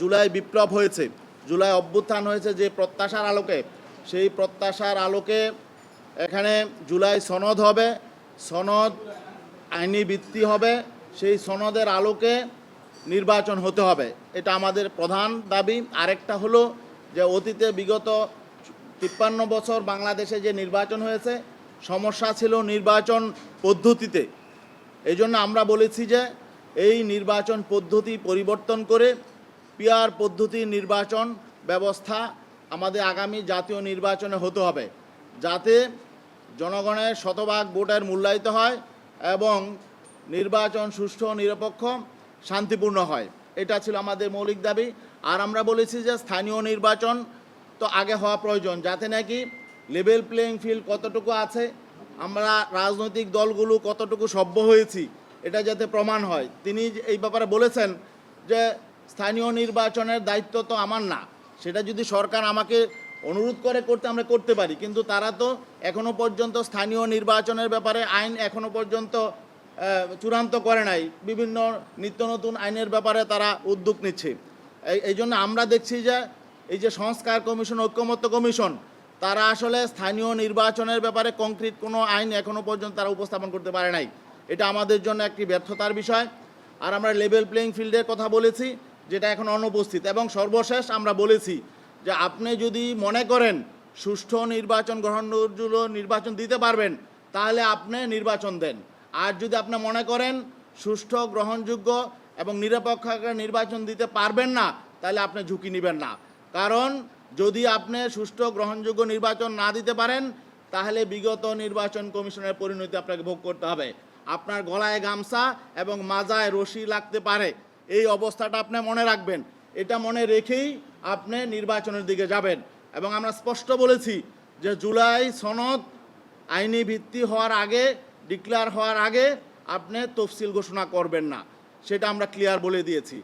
জুলাই বিপ্লব হয়েছে, জুলাই অভ্যুত্থান হয়েছে যে প্রত্যাশার আলোকে, সেই প্রত্যাশার আলোকে এখানে জুলাই সনদ হবে, সনদ আইনি ভিত্তি হবে, সেই সনদের আলোকে নির্বাচন হতে হবে। এটা আমাদের প্রধান দাবি। আরেকটা হলো যে অতীতে বিগত 53 বছর বাংলাদেশে যে নির্বাচন হয়েছে, সমস্যা ছিল নির্বাচন পদ্ধতিতে। এই জন্য আমরা বলেছি যে এই নির্বাচন পদ্ধতি পরিবর্তন করে পিআর পদ্ধতির নির্বাচন ব্যবস্থা আমাদের আগামী জাতীয় নির্বাচনে হতে হবে, যাতে জনগণের শতভাগ ভোটের মূল্যায়িত হয় এবং নির্বাচন সুষ্ঠু নিরপেক্ষ শান্তিপূর্ণ হয়। এটা ছিল আমাদের মৌলিক দাবি। আর আমরা বলেছি যে স্থানীয় নির্বাচন তো আগে হওয়া প্রয়োজন, যাতে নাকি লেভেল প্লেইং ফিল্ড কতটুকু আছে, আমরা রাজনৈতিক দলগুলো কতটুকু সভ্য হয়েছি, এটা যাতে প্রমাণ হয়। তিনি এই ব্যাপারে বলেছেন যে স্থানীয় নির্বাচনের দায়িত্ব তো আমার না, সেটা যদি সরকার আমাকে অনুরোধ করে করতে আমরা করতে পারি, কিন্তু তারা তো এখনও পর্যন্ত স্থানীয় নির্বাচনের ব্যাপারে আইন এখনও পর্যন্ত চূড়ান্ত করে নাই। বিভিন্ন নিত্য নতুন আইনের ব্যাপারে তারা উদ্যোগ নিচ্ছে। এই জন্য আমরা দেখছি যে এই যে সংস্কার কমিশন, ঐক্যমত্য কমিশন, তারা আসলে স্থানীয় নির্বাচনের ব্যাপারে কংক্রিট কোনো আইন এখনও পর্যন্ত তারা উপস্থাপন করতে পারে নাই। এটা আমাদের জন্য একটি ব্যর্থতার বিষয়। আর আমরা লেভেল প্লেইং ফিল্ডের কথা বলেছি, যেটা এখন অনুপস্থিত। এবং সর্বশেষ আমরা বলেছি যে আপনি যদি মনে করেন সুষ্ঠু নির্বাচন, গ্রহণযোগ্য নির্বাচন দিতে পারবেন, তাহলে আপনি নির্বাচন দেন। আর যদি আপনি মনে করেন সুষ্ঠু, গ্রহণযোগ্য এবং নিরপেক্ষ নির্বাচন দিতে পারবেন না, তাহলে আপনি ঝুঁকি নেবেন না। কারণ যদি আপনি সুষ্ঠু, গ্রহণযোগ্য নির্বাচন না দিতে পারেন, তাহলে বিগত নির্বাচন কমিশনের পরিণতি আপনাকে ভোগ করতে হবে। আপনার গলায় গামছা এবং মাজায় রশি লাগতে পারে, এই অবস্থাটা আপনি মনে রাখবেন। এটা মনে রেখেই আপনি নির্বাচনের দিকে যাবেন। এবং আমরা স্পষ্ট বলেছি যে জুলাই সনদ আইনি ভিত্তি হওয়ার আগে, ডিক্লেয়ার হওয়ার আগে আপনি তফসিল ঘোষণা করবেন না, সেটা আমরা ক্লিয়ার বলে দিয়েছি।